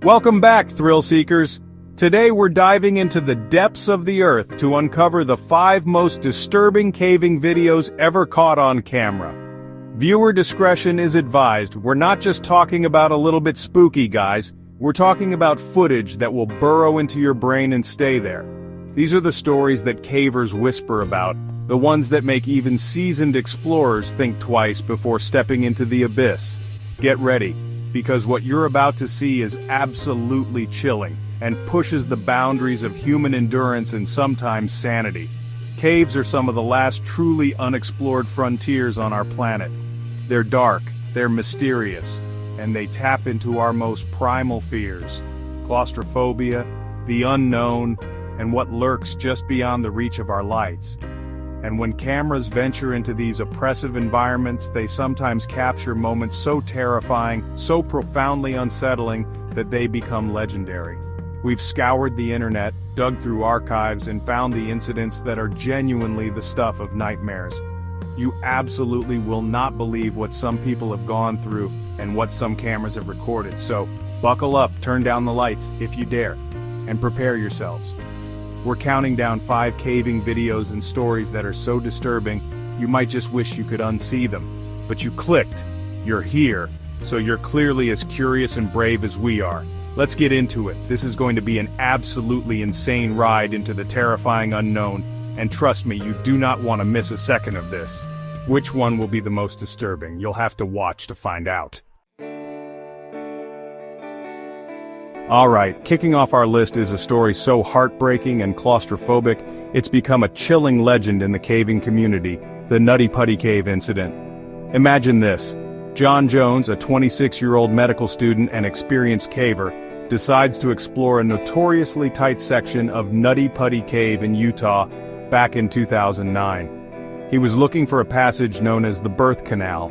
Welcome back, thrill seekers. Today we're diving into the depths of the earth to uncover the 5 most disturbing caving videos ever caught on camera. Viewer discretion is advised. We're not just talking about a little bit spooky, guys. We're talking about footage that will burrow into your brain and stay there. These are the stories that cavers whisper about, the ones that make even seasoned explorers think twice before stepping into the abyss. Get ready, because what you're about to see is absolutely chilling, and pushes the boundaries of human endurance and sometimes sanity. Caves are some of the last truly unexplored frontiers on our planet. They're dark, they're mysterious, and they tap into our most primal fears: claustrophobia, the unknown, and what lurks just beyond the reach of our lights. And when cameras venture into these oppressive environments, they sometimes capture moments so terrifying, so profoundly unsettling, that they become legendary. We've scoured the internet, dug through archives, and found the incidents that are genuinely the stuff of nightmares. You absolutely will not believe what some people have gone through and what some cameras have recorded, so buckle up, turn down the lights, if you dare, and prepare yourselves. We're counting down 5 caving videos and stories that are so disturbing, you might just wish you could unsee them. But you clicked, you're here, so you're clearly as curious and brave as we are. Let's get into it. This is going to be an absolutely insane ride into the terrifying unknown, and trust me, you do not want to miss a second of this. Which one will be the most disturbing? You'll have to watch to find out. Alright, kicking off our list is a story so heartbreaking and claustrophobic, it's become a chilling legend in the caving community: the Nutty Putty Cave incident. Imagine this. John Jones, a 26-year-old medical student and experienced caver, decides to explore a notoriously tight section of Nutty Putty Cave in Utah back in 2009. He was looking for a passage known as the Birth Canal.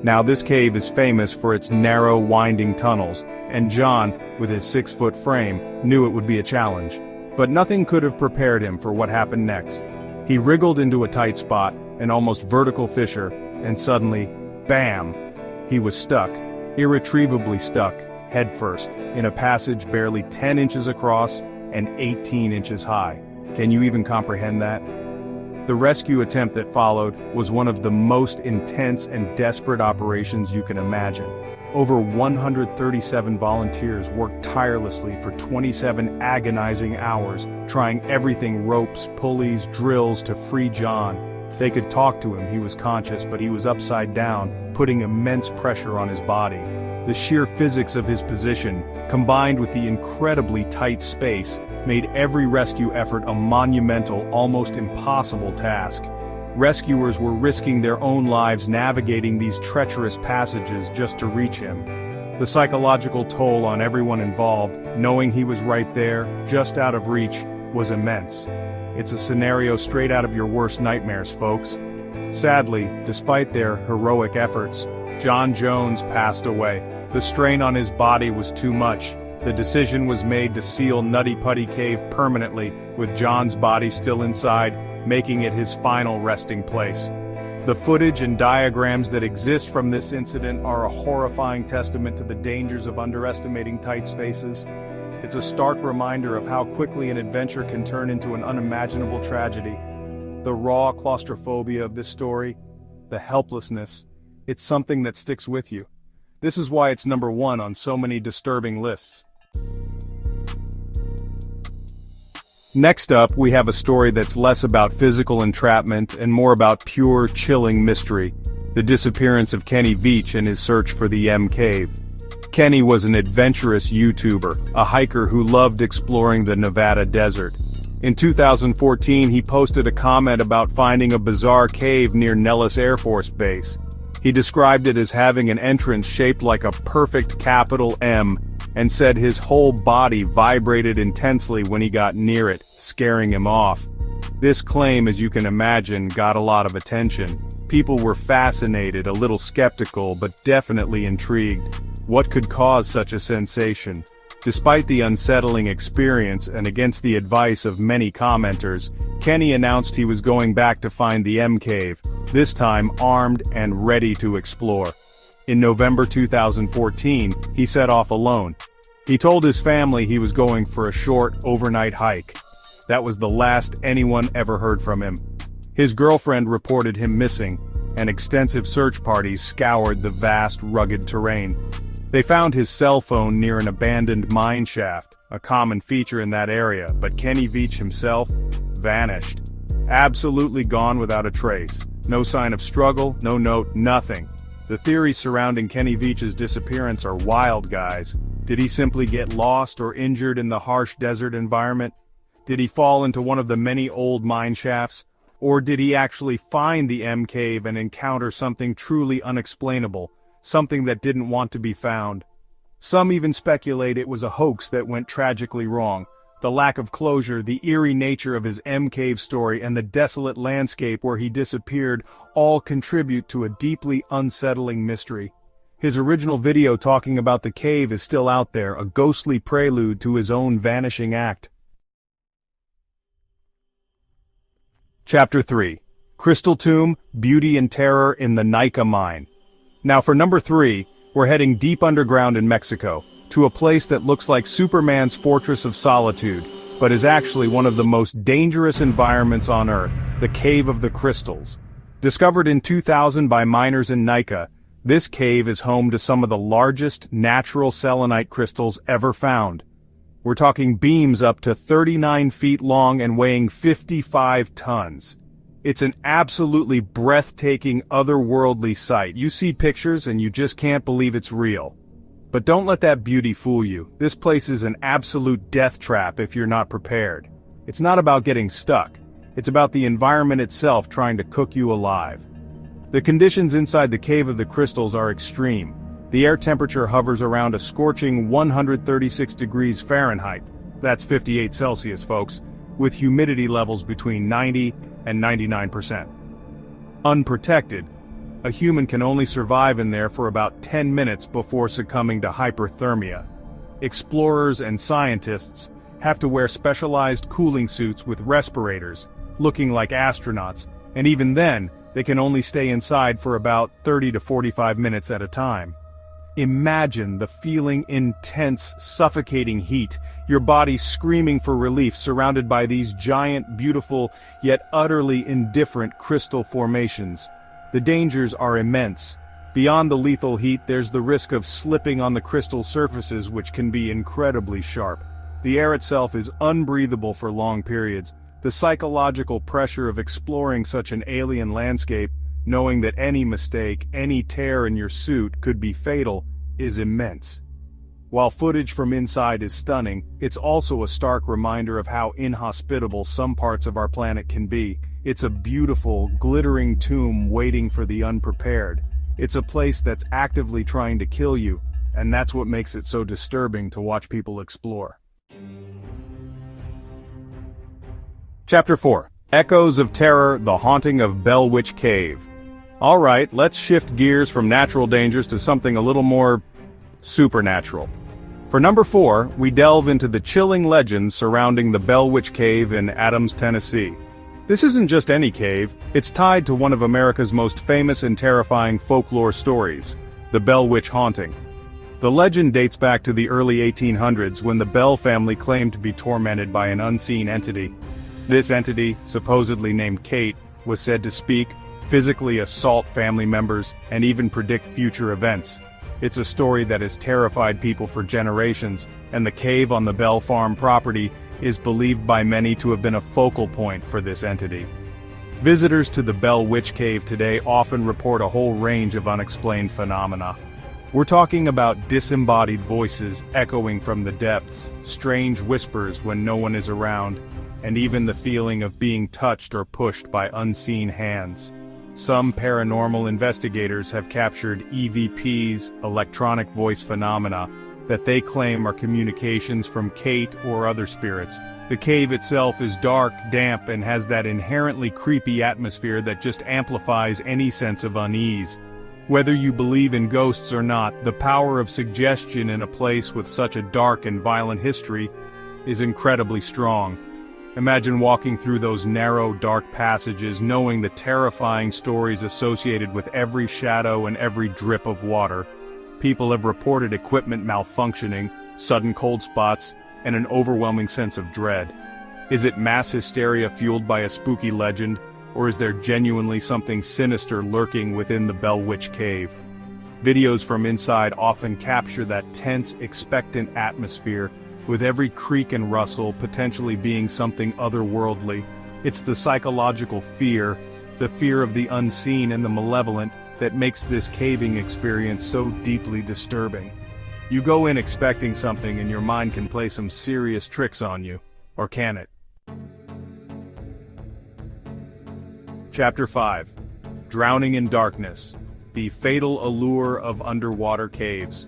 Now this cave is famous for its narrow, winding tunnels, and John, with his 6-foot frame, knew it would be a challenge. But nothing could have prepared him for what happened next. He wriggled into a tight spot, an almost vertical fissure, and suddenly, bam! He was stuck, irretrievably stuck, headfirst, in a passage barely 10 inches across and 18 inches high. Can you even comprehend that? The rescue attempt that followed was one of the most intense and desperate operations you can imagine. Over 137 volunteers worked tirelessly for 27 agonizing hours, trying everything: ropes, pulleys, drills, to free John. They could talk to him, he was conscious, but he was upside down, putting immense pressure on his body. The sheer physics of his position, combined with the incredibly tight space, made every rescue effort a monumental, almost impossible task. Rescuers were risking their own lives navigating these treacherous passages just to reach him. The psychological toll on everyone involved, knowing he was right there, just out of reach, was immense. It's a scenario straight out of your worst nightmares, folks. Sadly, despite their heroic efforts, John Jones passed away. The strain on his body was too much. The decision was made to seal Nutty Putty Cave permanently, with John's body still inside, making it his final resting place. The footage and diagrams that exist from this incident are a horrifying testament to the dangers of underestimating tight spaces. It's a stark reminder of how quickly an adventure can turn into an unimaginable tragedy. The raw claustrophobia of this story, the helplessness, it's something that sticks with you. This is why it's number 1 on so many disturbing lists. Next up, we have a story that's less about physical entrapment and more about pure, chilling mystery: the disappearance of Kenny Veach and his search for the M Cave. Kenny was an adventurous YouTuber, a hiker who loved exploring the Nevada desert. In 2014, he posted a comment about finding a bizarre cave near Nellis Air Force Base. He described it as having an entrance shaped like a perfect capital M, and said his whole body vibrated intensely when he got near it, scaring him off. This claim, as you can imagine, got a lot of attention. People were fascinated, a little skeptical, but definitely intrigued. What could cause such a sensation? Despite the unsettling experience and against the advice of many commenters, Kenny announced he was going back to find the M Cave, this time armed and ready to explore. In November 2014, he set off alone. He told his family he was going for a short, overnight hike. That was the last anyone ever heard from him. His girlfriend reported him missing, and extensive search parties scoured the vast, rugged terrain. They found his cell phone near an abandoned mine shaft, a common feature in that area, but Kenny Veach himself vanished. Absolutely gone without a trace. No sign of struggle, no note, nothing. The theories surrounding Kenny Veach's disappearance are wild, guys. Did he simply get lost or injured in the harsh desert environment? Did he fall into one of the many old mine shafts? Or did he actually find the M cave and encounter something truly unexplainable, something that didn't want to be found? Some even speculate it was a hoax that went tragically wrong. The lack of closure, the eerie nature of his M cave story, and the desolate landscape where he disappeared all contribute to a deeply unsettling mystery. His original video talking about the cave is still out there, a ghostly prelude to his own vanishing act. Chapter 3. Crystal Tomb, Beauty and Terror in the Naica Mine. Now for number 3, we're heading deep underground in Mexico, to a place that looks like Superman's Fortress of Solitude, but is actually one of the most dangerous environments on Earth, the Cave of the Crystals. Discovered in 2000 by miners in Naica, this cave is home to some of the largest natural selenite crystals ever found. We're talking beams up to 39 feet long and weighing 55 tons. It's an absolutely breathtaking, otherworldly sight. You see pictures and you just can't believe it's real. But don't let that beauty fool you. This place is an absolute death trap if you're not prepared. It's not about getting stuck. It's about the environment itself trying to cook you alive. The conditions inside the Cave of the Crystals are extreme. The air temperature hovers around a scorching 136 degrees Fahrenheit. That's 58 Celsius, folks, with humidity levels between 90 and 99%. Unprotected, a human can only survive in there for about 10 minutes before succumbing to hyperthermia. Explorers and scientists have to wear specialized cooling suits with respirators, looking like astronauts, and even then, they can only stay inside for about 30 to 45 minutes at a time. Imagine the feeling intense, suffocating heat, your body screaming for relief surrounded by these giant, beautiful, yet utterly indifferent crystal formations. The dangers are immense. Beyond the lethal heat, there's the risk of slipping on the crystal surfaces, which can be incredibly sharp. The air itself is unbreathable for long periods. The psychological pressure of exploring such an alien landscape, knowing that any mistake, any tear in your suit could be fatal, is immense. While footage from inside is stunning, it's also a stark reminder of how inhospitable some parts of our planet can be. It's a beautiful, glittering tomb waiting for the unprepared. It's a place that's actively trying to kill you, and that's what makes it so disturbing to watch people explore. Chapter 4. Echoes of Terror, The Haunting of Bell Witch Cave. Alright, let's shift gears from natural dangers to something a little more supernatural. For number 4, we delve into the chilling legends surrounding the Bell Witch Cave in Adams, Tennessee. This isn't just any cave, it's tied to one of America's most famous and terrifying folklore stories, the Bell Witch haunting. The legend dates back to the early 1800s when the Bell family claimed to be tormented by an unseen entity. This entity, supposedly named Kate, was said to speak, physically assault family members, and even predict future events. It's a story that has terrified people for generations, and the cave on the Bell Farm property is believed by many to have been a focal point for this entity. Visitors to the Bell Witch Cave today often report a whole range of unexplained phenomena. We're talking about disembodied voices echoing from the depths, strange whispers when no one is around, and even the feeling of being touched or pushed by unseen hands. Some paranormal investigators have captured EVPs, electronic voice phenomena, that they claim are communications from Kate or other spirits. The cave itself is dark, damp, and has that inherently creepy atmosphere that just amplifies any sense of unease. Whether you believe in ghosts or not, the power of suggestion in a place with such a dark and violent history is incredibly strong. Imagine walking through those narrow, dark passages knowing the terrifying stories associated with every shadow and every drip of water. People have reported equipment malfunctioning, sudden cold spots, and an overwhelming sense of dread. Is it mass hysteria fueled by a spooky legend, or is there genuinely something sinister lurking within the Bell Witch Cave? Videos from inside often capture that tense, expectant atmosphere, with every creak and rustle potentially being something otherworldly. It's the psychological fear, the fear of the unseen and the malevolent, that makes this caving experience so deeply disturbing. You go in expecting something and your mind can play some serious tricks on you. Or can it? Chapter 5. Drowning in Darkness. The Fatal Allure of Underwater Caves.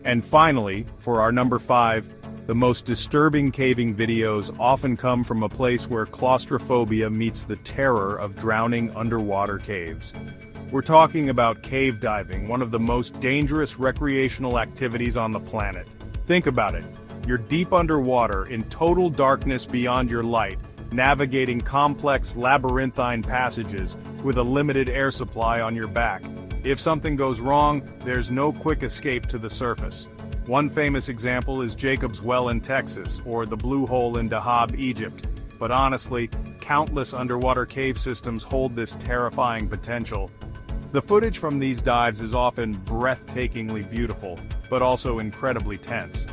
And finally, for our number 5, the most disturbing caving videos often come from a place where claustrophobia meets the terror of drowning underwater caves. We're talking about cave diving, one of the most dangerous recreational activities on the planet. Think about it. You're deep underwater, in total darkness beyond your light, navigating complex labyrinthine passages with a limited air supply on your back. If something goes wrong, there's no quick escape to the surface. One famous example is Jacob's Well in Texas, or the Blue Hole in Dahab, Egypt. But honestly, countless underwater cave systems hold this terrifying potential. The footage from these dives is often breathtakingly beautiful, but also incredibly tense.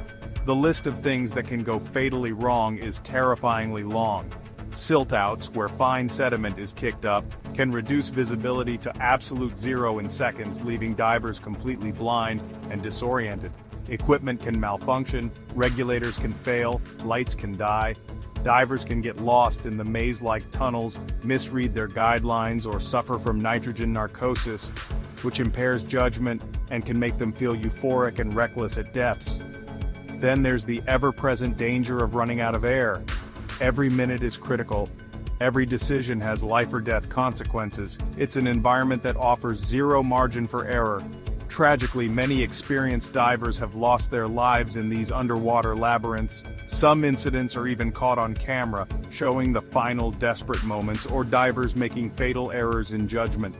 The list of things that can go fatally wrong is terrifyingly long. Siltouts, where fine sediment is kicked up, can reduce visibility to absolute zero in seconds, leaving divers completely blind and disoriented. Equipment can malfunction, regulators can fail, lights can die. Divers can get lost in the maze-like tunnels, misread their guidelines, or suffer from nitrogen narcosis, which impairs judgment and can make them feel euphoric and reckless at depths. Then there's the ever-present danger of running out of air. Every minute is critical. Every decision has life or death consequences. It's an environment that offers zero margin for error. Tragically, many experienced divers have lost their lives in these underwater labyrinths. Some incidents are even caught on camera, showing the final desperate moments or divers making fatal errors in judgment.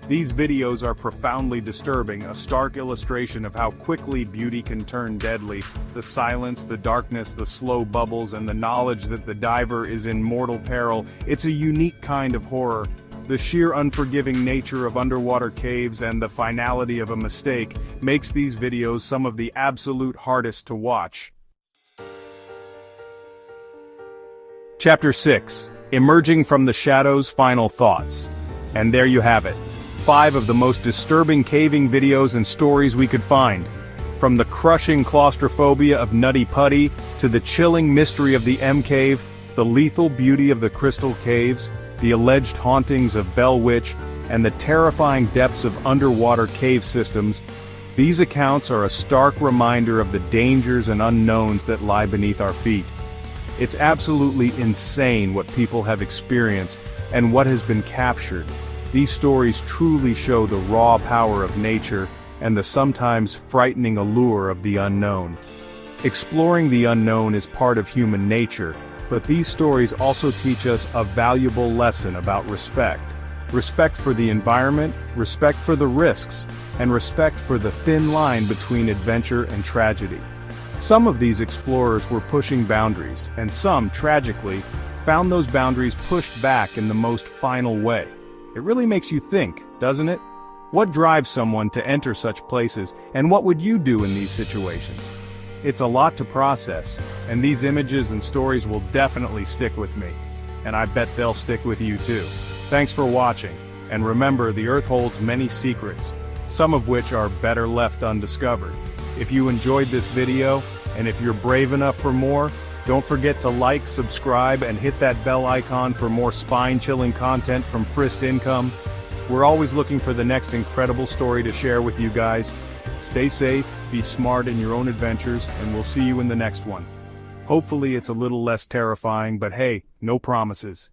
These videos are profoundly disturbing, a stark illustration of how quickly beauty can turn deadly. The silence, the darkness, the slow bubbles, and the knowledge that the diver is in mortal peril. It's a unique kind of horror. The sheer unforgiving nature of underwater caves and the finality of a mistake makes these videos some of the absolute hardest to watch. Chapter 6. Emerging from the Shadows, Final Thoughts. And there you have it. 5 of the most disturbing caving videos and stories we could find. From the crushing claustrophobia of Nutty Putty, to the chilling mystery of the M Cave, the lethal beauty of the Crystal Caves, the alleged hauntings of Bell Witch, and the terrifying depths of underwater cave systems, these accounts are a stark reminder of the dangers and unknowns that lie beneath our feet. It's absolutely insane what people have experienced and what has been captured. These stories truly show the raw power of nature and the sometimes frightening allure of the unknown. Exploring the unknown is part of human nature, but these stories also teach us a valuable lesson about respect. Respect for the environment, respect for the risks, and respect for the thin line between adventure and tragedy. Some of these explorers were pushing boundaries, and some, tragically, found those boundaries pushed back in the most final way. It really makes you think, doesn't it? What drives someone to enter such places, and what would you do in these situations? It's a lot to process, and these images and stories will definitely stick with me. And I bet they'll stick with you too. Thanks for watching, and remember, the Earth holds many secrets, some of which are better left undiscovered. If you enjoyed this video, and if you're brave enough for more, don't forget to like, subscribe, and hit that bell icon for more spine-chilling content from Frist Income. We're always looking for the next incredible story to share with you guys. Stay safe, be smart in your own adventures, and we'll see you in the next one. Hopefully it's a little less terrifying, but hey, no promises.